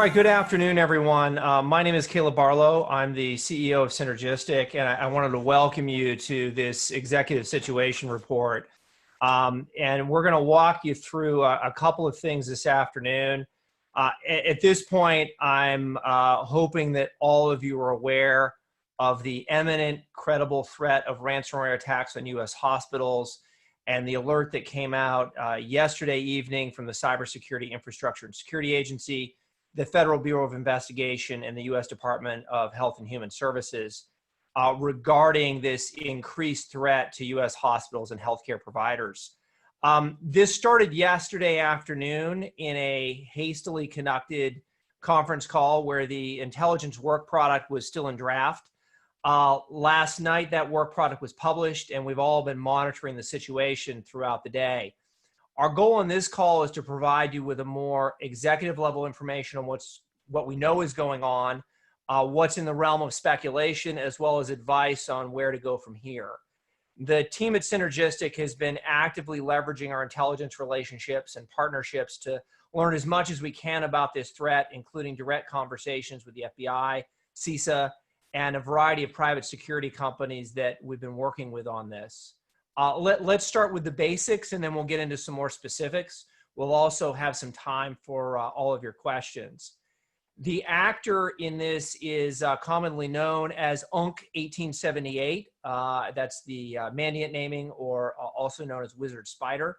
right, good afternoon, everyone. My name is Caleb Barlow. I'm the CEO of CynergisTek, and I wanted to welcome you to this executive situation report. And we're going to walk you through a couple of things this afternoon. At this point, I'm hoping that all of you are aware of the imminent, credible threat of ransomware attacks on U.S. hospitals and the alert that came out yesterday evening from the Cybersecurity Infrastructure and Security Agency, the Federal Bureau of Investigation, and the U.S. Department of Health and Human Services regarding this increased threat to U.S. hospitals and healthcare providers. This started yesterday afternoon in a hastily conducted conference call where the intelligence work product was still in draft. Last night, that work product was published, and we've all been monitoring the situation throughout the day. Our goal on this call is to provide you with a more executive level information on what we know is going on, what's in the realm of speculation, as well as advice on where to go from here. The team at CynergisTek has been actively leveraging our intelligence relationships and partnerships to learn as much as we can about this threat, including direct conversations with the FBI, CISA, and a variety of private security companies that we've been working with on this. Let's start with the basics, and then we'll get into some more specifics. We'll also have some time for all of your questions. The actor in this is commonly known as UNC 1878. That's the Mandiant naming, or also known as Wizard Spider.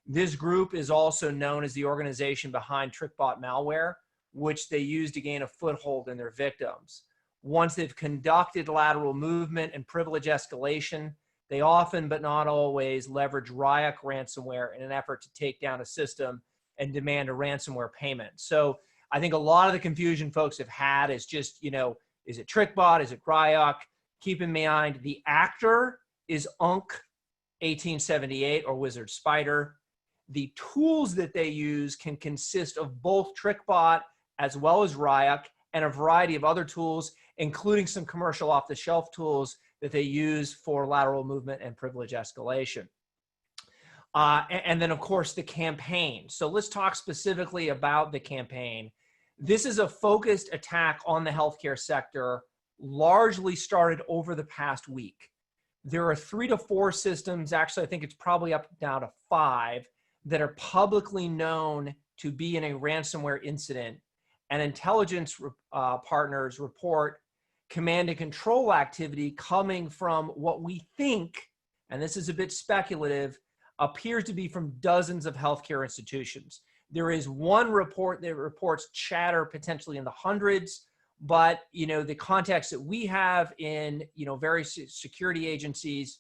This group is also known as the organization behind TrickBot malware, which they use to gain a foothold in their victims. Once they've conducted lateral movement and privilege escalation, they often, but not always, leverage Ryuk ransomware in an effort to take down a system and demand a ransomware payment. So I think a lot of the confusion folks have had is just, is it TrickBot? Is it Ryuk? Keep in mind, the actor is UNC 1878 or Wizard Spider. The tools that they use can consist of both TrickBot as well as Ryuk and a variety of other tools, including some commercial off-the-shelf tools that they use for lateral movement and privilege escalation. And then, of course, the campaign. So let's talk specifically about the campaign. This is a focused attack on the healthcare sector, largely started over the past week. There are 3 to 4 systems, actually I think it's probably up now to 5, that are publicly known to be in a ransomware incident, and intelligence partners report command and control activity coming from what we think, and this is a bit speculative, appears to be from dozens of healthcare institutions. There is one report that reports chatter potentially in the hundreds, but the context that we have in various security agencies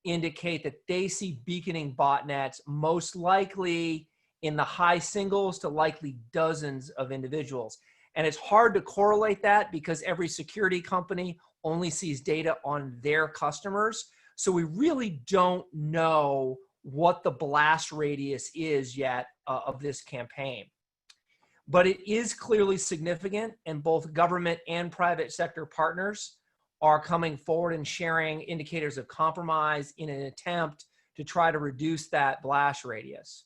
indicate that they see beaconing botnets most likely in the high singles to likely dozens of individuals. And it's hard to correlate that because every security company only sees data on their customers. So we really don't know what the blast radius is yet of this campaign. But it is clearly significant, and both government and private sector partners are coming forward and sharing indicators of compromise in an attempt to try to reduce that blast radius.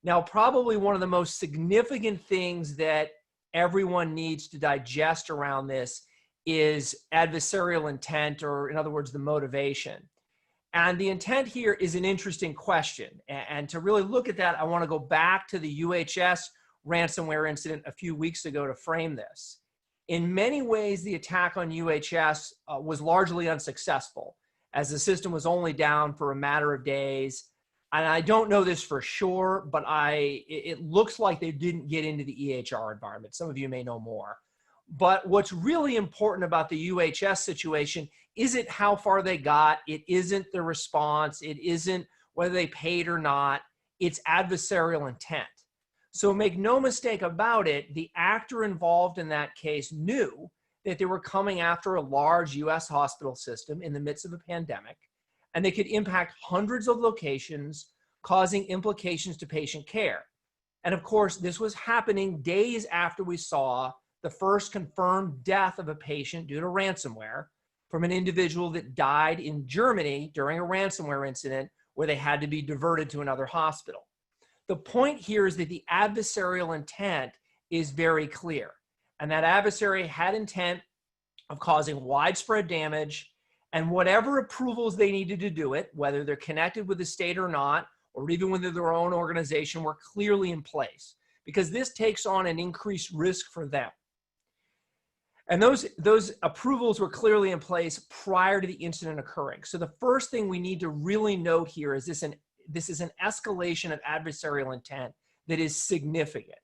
Now, probably one of the most significant things that everyone needs to digest around this is adversarial intent, or in other words, the motivation. And the intent here is an interesting question. And to really look at that, I want to go back to the UHS ransomware incident a few weeks ago to frame this. In many ways, the attack on UHS was largely unsuccessful, as the system was only down for a matter of days. And I don't know this for sure, but it looks like they didn't get into the EHR environment. Some of you may know more. But what's really important about the UHS situation isn't how far they got. It isn't the response. It isn't whether they paid or not. It's adversarial intent. So make no mistake about it, the actor involved in that case knew that they were coming after a large US hospital system in the midst of a pandemic, and they could impact hundreds of locations, causing implications to patient care. And of course, this was happening days after we saw the first confirmed death of a patient due to ransomware from an individual that died in Germany during a ransomware incident where they had to be diverted to another hospital. The point here is that the adversarial intent is very clear. And that adversary had intent of causing widespread damage, and whatever approvals they needed to do it, whether they're connected with the state or not, or even within their own organization, were clearly in place, because this takes on an increased risk for them. And those approvals were clearly in place prior to the incident occurring. So the first thing we need to really note here is this is an escalation of adversarial intent that is significant,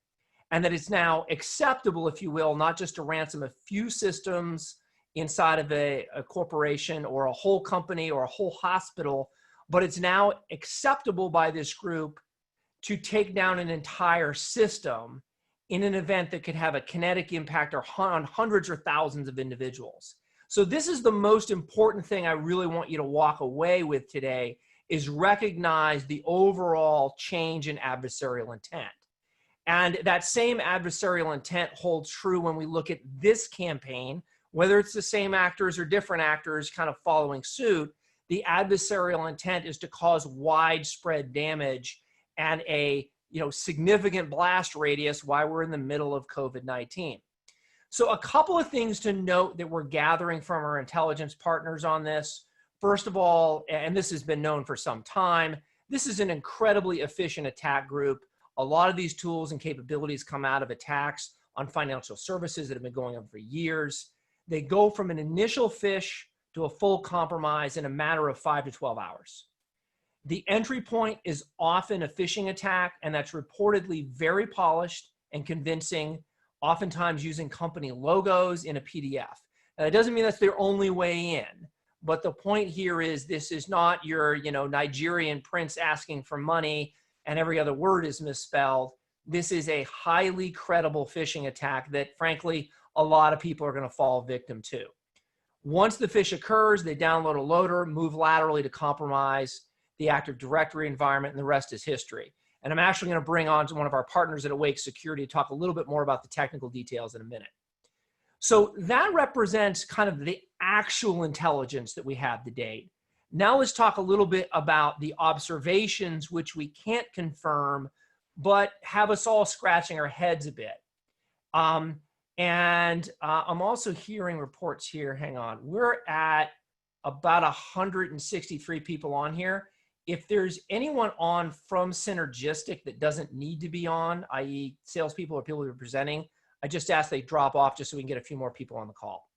and that it's now acceptable, if you will, not just to ransom a few systems inside of a corporation or a whole company or a whole hospital, but it's now acceptable by this group to take down an entire system in an event that could have a kinetic impact on hundreds or thousands of individuals. So this is the most important thing I really want you to walk away with today, is recognize the overall change in adversarial intent. And that same adversarial intent holds true when we look at this campaign, whether it's the same actors or different actors kind of following suit. The adversarial intent is to cause widespread damage and a significant blast radius while we're in the middle of COVID-19. So a couple of things to note that we're gathering from our intelligence partners on this. First of all, and this has been known for some time, this is an incredibly efficient attack group. A lot of these tools and capabilities come out of attacks on financial services that have been going on for years. They go from an initial phish to a full compromise in a matter of 5 to 12 hours. The entry point is often a phishing attack, and that's reportedly very polished and convincing, oftentimes using company logos in a PDF. Now, that doesn't mean that's their only way in, but the point here is this is not your Nigerian prince asking for money and every other word is misspelled. This is a highly credible phishing attack that, frankly, a lot of people are going to fall victim to. Once the phish occurs, they download a loader, move laterally to compromise the Active Directory environment, and the rest is history. And I'm actually going to bring on to one of our partners at Awake Security to talk a little bit more about the technical details in a minute. So that represents kind of the actual intelligence that we have to date. Now let's talk a little bit about the observations, which we can't confirm, but have us all scratching our heads a bit. I'm also hearing reports here. Hang on. We're at about 163 people on here. If there's anyone on from CynergisTek that doesn't need to be on, i.e. salespeople or people who are presenting, I just ask they drop off just so we can get a few more people on the call.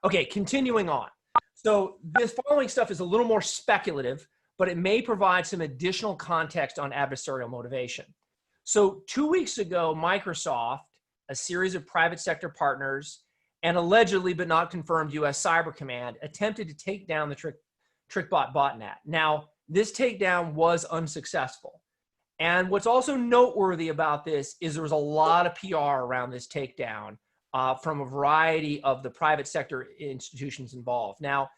Okay, continuing on. So this following stuff is a little more speculative, but it may provide some additional context on adversarial motivation. So 2 weeks ago, Microsoft, a series of private sector partners, and allegedly but not confirmed US Cyber Command attempted to take down the TrickBot botnet. Now, this takedown was unsuccessful. And what's also noteworthy about this is there was a lot of PR around this takedown from a variety of the private sector institutions involved. Now,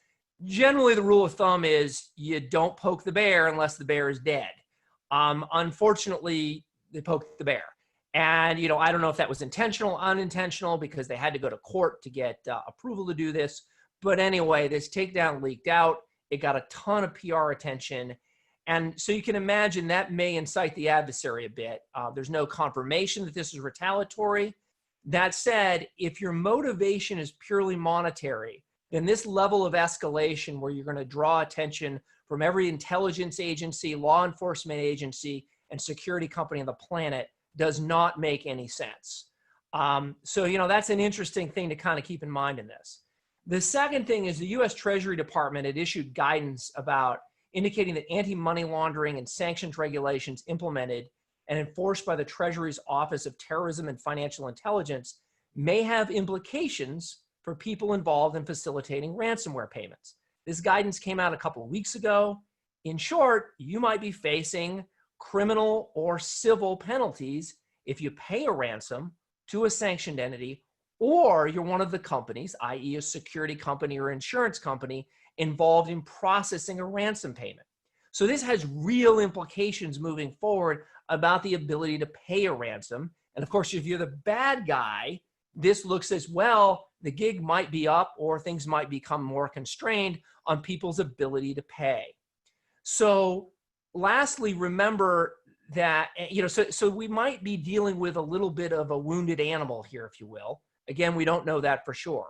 generally the rule of thumb is you don't poke the bear unless the bear is dead. Unfortunately, they poked the bear. And, I don't know if that was intentional, unintentional, because they had to go to court to get approval to do this. But anyway, this takedown leaked out. It got a ton of PR attention. And so you can imagine that may incite the adversary a bit. There's no confirmation that this is retaliatory. That said, if your motivation is purely monetary, then this level of escalation where you're going to draw attention from every intelligence agency, law enforcement agency, and security company on the planet does not make any sense. So, that's an interesting thing to kind of keep in mind in this. The second thing is the US Treasury Department had issued guidance about indicating that anti-money laundering and sanctions regulations implemented and enforced by the Treasury's Office of Terrorism and Financial Intelligence may have implications for people involved in facilitating ransomware payments. This guidance came out a couple of weeks ago. In short, you might be facing criminal or civil penalties if you pay a ransom to a sanctioned entity, or you're one of the companies, i.e. a security company or insurance company, involved in processing a ransom payment. So this has real implications moving forward about the ability to pay a ransom. And of course, if you're the bad guy, this looks as well, the gig might be up or things might become more constrained on people's ability to pay. So lastly, remember that, so we might be dealing with a little bit of a wounded animal here, if you will. Again, we don't know that for sure.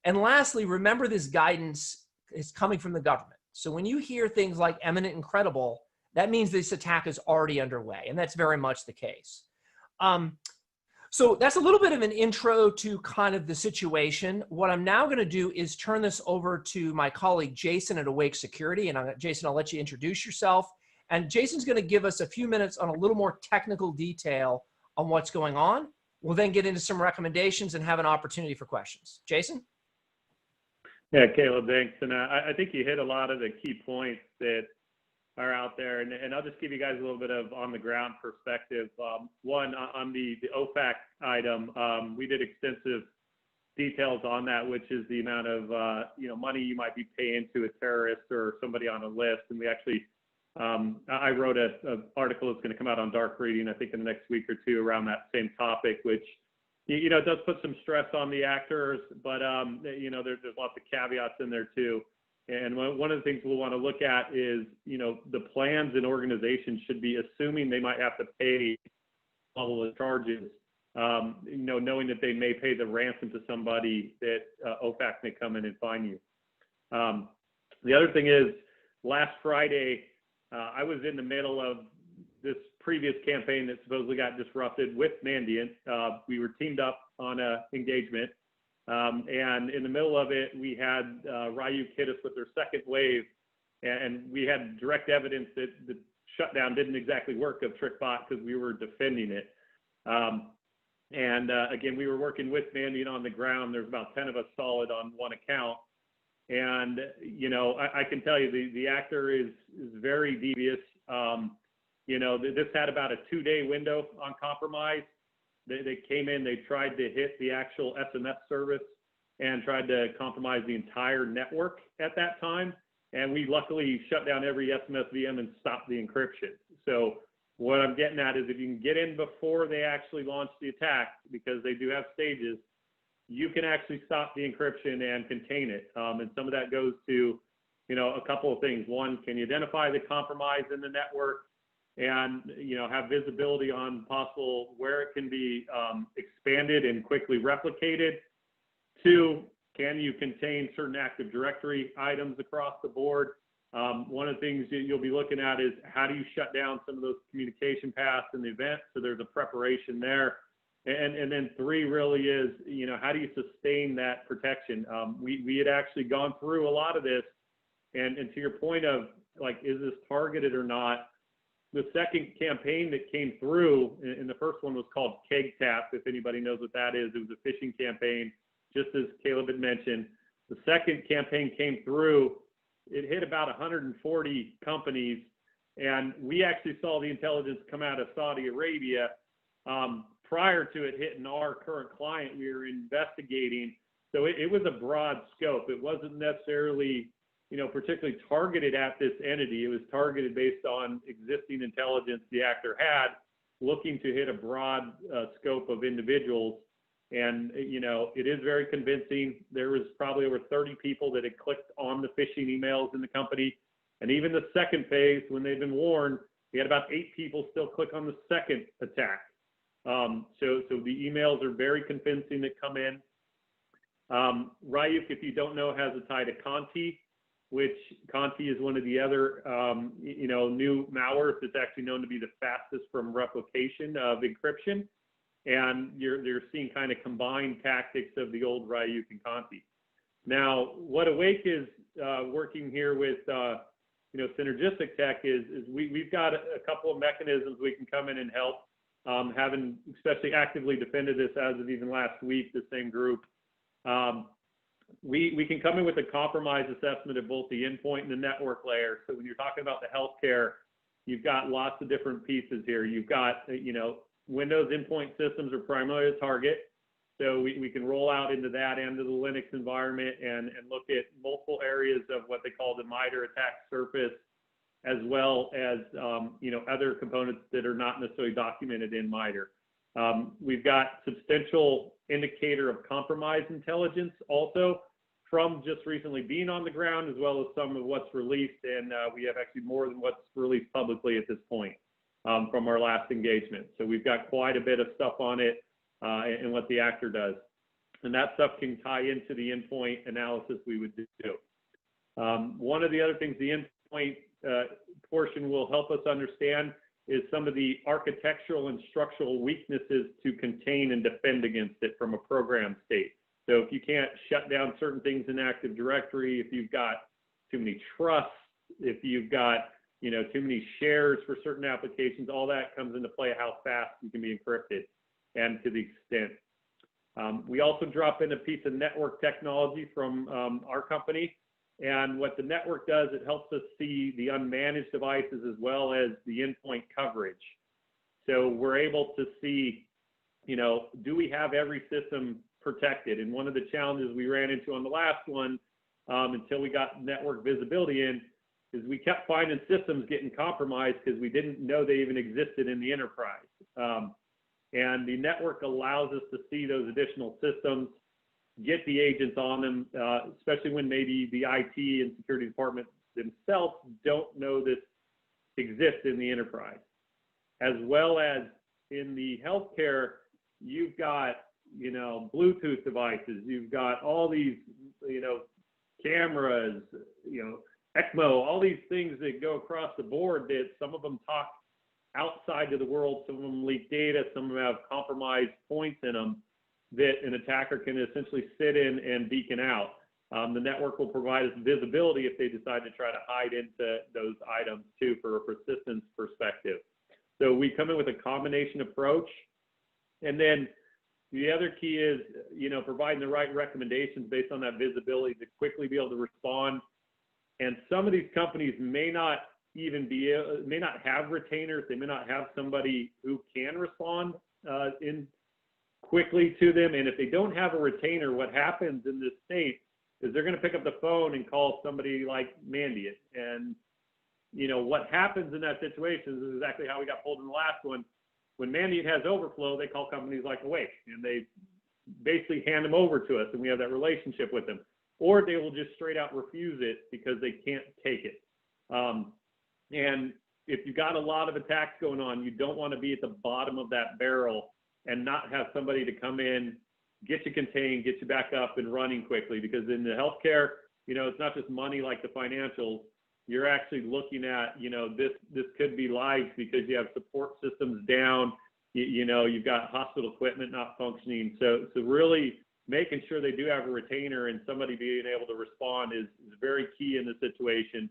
And lastly, remember this guidance is coming from the government. So when you hear things like imminent and credible, that means this attack is already underway, and that's very much the case. So that's a little bit of an intro to kind of the situation. What I'm now going to do is turn this over to my colleague Jason at Awake Security. And Jason, I'll let you introduce yourself. And Jason's going to give us a few minutes on a little more technical detail on what's going on. We'll then get into some recommendations and have an opportunity for questions. Jason? Yeah, Caleb, thanks. And I think you hit a lot of the key points that are out there. And I'll just give you guys a little bit of on-the-ground perspective. One, on the OFAC item, we did extensive details on that, which is the amount of money you might be paying to a terrorist or somebody on a list. And we actually, I wrote an article that's going to come out on Dark Reading, I think in the next week or two, around that same topic, which it does put some stress on the actors, but there's lots of caveats in there too. And one of the things we'll want to look at is, the plans and organizations should be assuming they might have to pay level of charges, knowing that they may pay the ransom to somebody that OFAC may come in and fine you. The other thing is, last Friday, I was in the middle of this previous campaign that supposedly got disrupted with Mandiant. We were teamed up on an engagement. And in the middle of it, we had Ryuk hit us with their second wave, and we had direct evidence that the shutdown didn't exactly work of TrickBot because we were defending it. Again, we were working with Mandiant on the ground. There's about 10 of us solid on one account. And, I can tell you the actor is very devious. This had about a 2-day window on compromise. They came in, they tried to hit the actual SMS service and tried to compromise the entire network at that time. And we luckily shut down every SMS VM and stopped the encryption. So what I'm getting at is, if you can get in before they actually launch the attack, because they do have stages, you can actually stop the encryption and contain it. And some of that goes to, a couple of things. One, can you identify the compromise in the network? And have visibility on possible where it can be expanded and quickly replicated. 2, can you contain certain Active Directory items across the board? One of the things you'll be looking at is, how do you shut down some of those communication paths in the event? So there's a preparation there. And then 3 really is, how do you sustain that protection? We had actually gone through a lot of this, and to your point of, like, is this targeted or not? The second campaign that came through, and the first one was called Keg Tap, if anybody knows what that is. It was a phishing campaign, just as Caleb had mentioned. The second campaign came through, it hit about 140 companies, and we actually saw the intelligence come out of Saudi Arabia. Prior to it hitting our current client, we were investigating. So it was a broad scope. It wasn't necessarily particularly targeted at this entity. It was targeted based on existing intelligence the actor had, looking to hit a broad scope of individuals. And, it is very convincing. There was probably over 30 people that had clicked on the phishing emails in the company. And even the second phase, when they've been warned, we had about 8 people still click on the second attack. So the emails are very convincing that come in. Ryuk, if you don't know, has a tie to Conti, which Conti is one of the other, new malwares that's actually known to be the fastest from replication of encryption. And you're seeing kind of combined tactics of the old Ryuk and Conti. Now, what Awake is working here with, CynergisTek Tech is we've got a couple of mechanisms we can come in and help, having especially actively defended this as of even last week, the same group. We can come in with a compromise assessment of both the endpoint and the network layer. So when you're talking about the healthcare, you've got lots of different pieces here. You've got, Windows endpoint systems are primarily a target. So we can roll out into that end of the Linux environment and look at multiple areas of what they call the MITRE attack surface, as well as, other components that are not necessarily documented in MITRE. We've got substantial indicator of compromise intelligence also from just recently being on the ground, as well as some of what's released. And we have actually more than what's released publicly at this point. from our last engagement. So we've got quite a bit of stuff on it and what the actor does. And that stuff can tie into the endpoint analysis we would do. One of the other things the endpoint portion will help us understand is some of the architectural and structural weaknesses to contain and defend against it from a program state. So if you can't shut down certain things in Active Directory, if you've got too many trusts, if you've got too many shares for certain applications, all that comes into play how fast you can be encrypted and to the extent. We also drop in a piece of network technology from our company. And what the network does, it helps us see the unmanaged devices as well as the endpoint coverage. So we're able to see, do we have every system protected? And one of the challenges we ran into on the last one, until we got network visibility in, is we kept finding systems getting compromised because we didn't know they even existed in the enterprise. And the network allows us to see those additional systems, get the agents on them, especially when maybe the IT and security department themselves don't know this exists in the enterprise. As well as in the healthcare, you've got, Bluetooth devices, you've got all these, cameras, ECMO, all these things that go across the board that some of them talk outside to the world, some of them leak data, some of them have compromised points in them that an attacker can essentially sit in and beacon out. The network will provide us visibility if they decide to try to hide into those items too for a persistence perspective. So we come in with a combination approach. And then the other key is, providing the right recommendations based on that visibility to quickly be able to respond. And some of these companies may not have retainers. They may not have somebody who can respond in quickly to them. And if they don't have a retainer, what happens in this state is they're going to pick up the phone and call somebody like Mandiant. And, what happens in that situation is exactly how we got pulled in the last one. When Mandiant has overflow, they call companies like Awake and they basically hand them over to us and we have that relationship with them. Or they will just straight out refuse it because they can't take it. And if you've got a lot of attacks going on, you don't want to be at the bottom of that barrel and not have somebody to come in, get you contained, get you back up and running quickly. Because in the healthcare, it's not just money like the financials. You're actually looking at, this could be lives because you have support systems down, you've got hospital equipment not functioning. So really making sure they do have a retainer and somebody being able to respond is very key in the situation.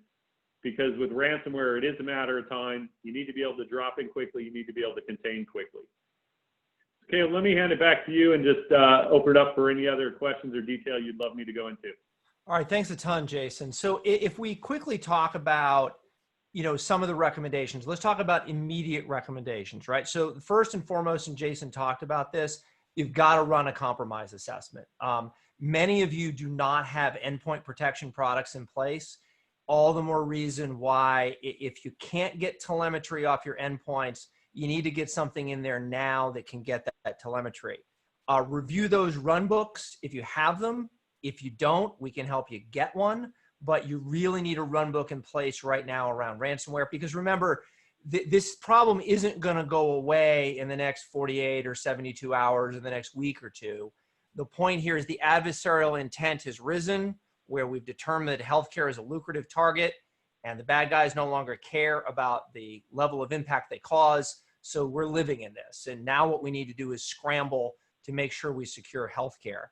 Because with ransomware, it is a matter of time. You need to be able to drop in quickly. You need to be able to contain quickly. Okay, let me hand it back to you and just open it up for any other questions or detail you'd love me to go into. All right, thanks a ton, Jason. So if we quickly talk about, some of the recommendations, let's talk about immediate recommendations, right? So first and foremost, and Jason talked about this, you've got to run a compromise assessment. Many of you do not have endpoint protection products in place. All the more reason why, if you can't get telemetry off your endpoints, you need to get something in there now that can get that telemetry. Review those run books if you have them. If you don't, we can help you get one, but you really need a run book in place right now around ransomware, because remember, this problem isn't going to go away in the next 48 or 72 hours, in the next week or two. The point here is the adversarial intent has risen, where we've determined that healthcare is a lucrative target and the bad guys no longer care about the level of impact they cause. So we're living in this. And now what we need to do is scramble to make sure we secure healthcare.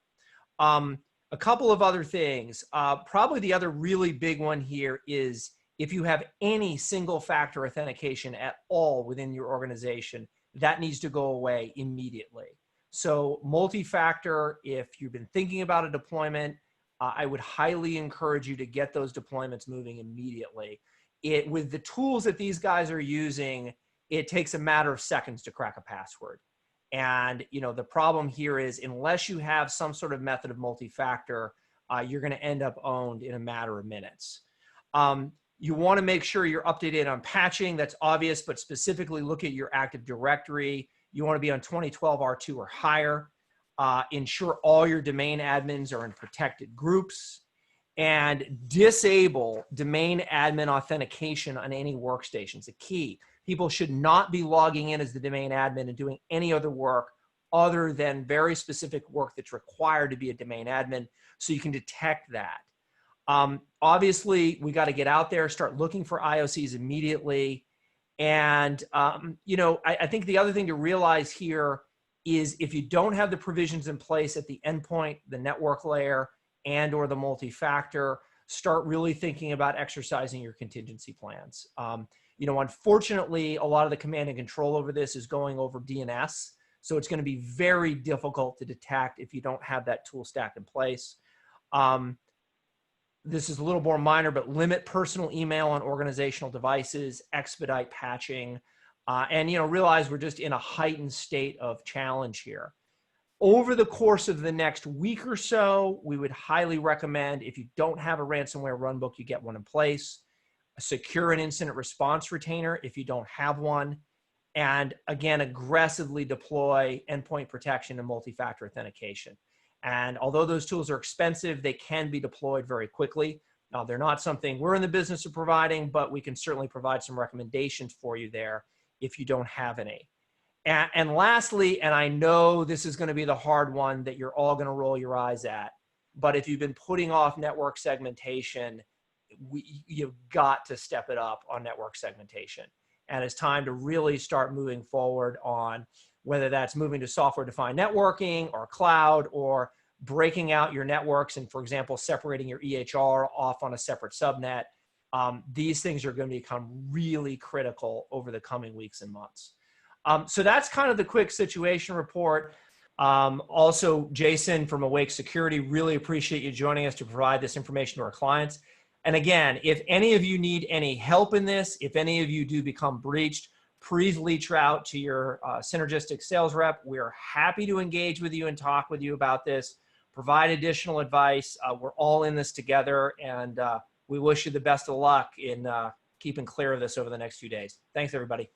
A couple of other things. Probably the other really big one here is if you have any single factor authentication at all within your organization, that needs to go away immediately. So multi-factor, if you've been thinking about a deployment, I would highly encourage you to get those deployments moving immediately. With the tools that these guys are using, it takes a matter of seconds to crack a password. And the problem here is unless you have some sort of method of multi-factor, you're going to end up owned in a matter of minutes. You want to make sure you're up to date on patching. That's obvious, but specifically look at your Active Directory. You want to be on 2012 R2 or higher. Ensure all your domain admins are in protected groups. and disable domain admin authentication on any workstation. It's a key. People should not be logging in as the domain admin and doing any other work other than very specific work that's required to be a domain admin, so you can detect that. Obviously, we got to get out there, start looking for IOCs immediately. And, I think the other thing to realize here is if you don't have the provisions in place at the endpoint, the network layer, and or the multi-factor, start really thinking about exercising your contingency plans. Unfortunately, a lot of the command and control over this is going over DNS. So it's going to be very difficult to detect if you don't have that tool stack in place. This is a little more minor, but limit personal email on organizational devices, expedite patching, and realize we're just in a heightened state of challenge here. Over the course of the next week or so, we would highly recommend, if you don't have a ransomware runbook, you get one in place. Secure an incident response retainer if you don't have one. And again, aggressively deploy endpoint protection and multi-factor authentication. And although those tools are expensive, they can be deployed very quickly. Now, they're not something we're in the business of providing, but we can certainly provide some recommendations for you there if you don't have any. And lastly, and I know this is going to be the hard one that you're all going to roll your eyes at, but if you've been putting off network segmentation, you've got to step it up on network segmentation. And it's time to really start moving forward on whether that's moving to software-defined networking or cloud, or breaking out your networks and, for example, separating your EHR off on a separate subnet. These things are going to become really critical over the coming weeks and months. So that's kind of the quick situation report. Also, Jason from Awake Security, really appreciate you joining us to provide this information to our clients. And again, if any of you need any help in this, if any of you do become breached, please reach out to your CynergisTek sales rep. We're happy to engage with you and talk with you about this, provide additional advice. We're all in this together, and we wish you the best of luck in keeping clear of this over the next few days. Thanks, everybody.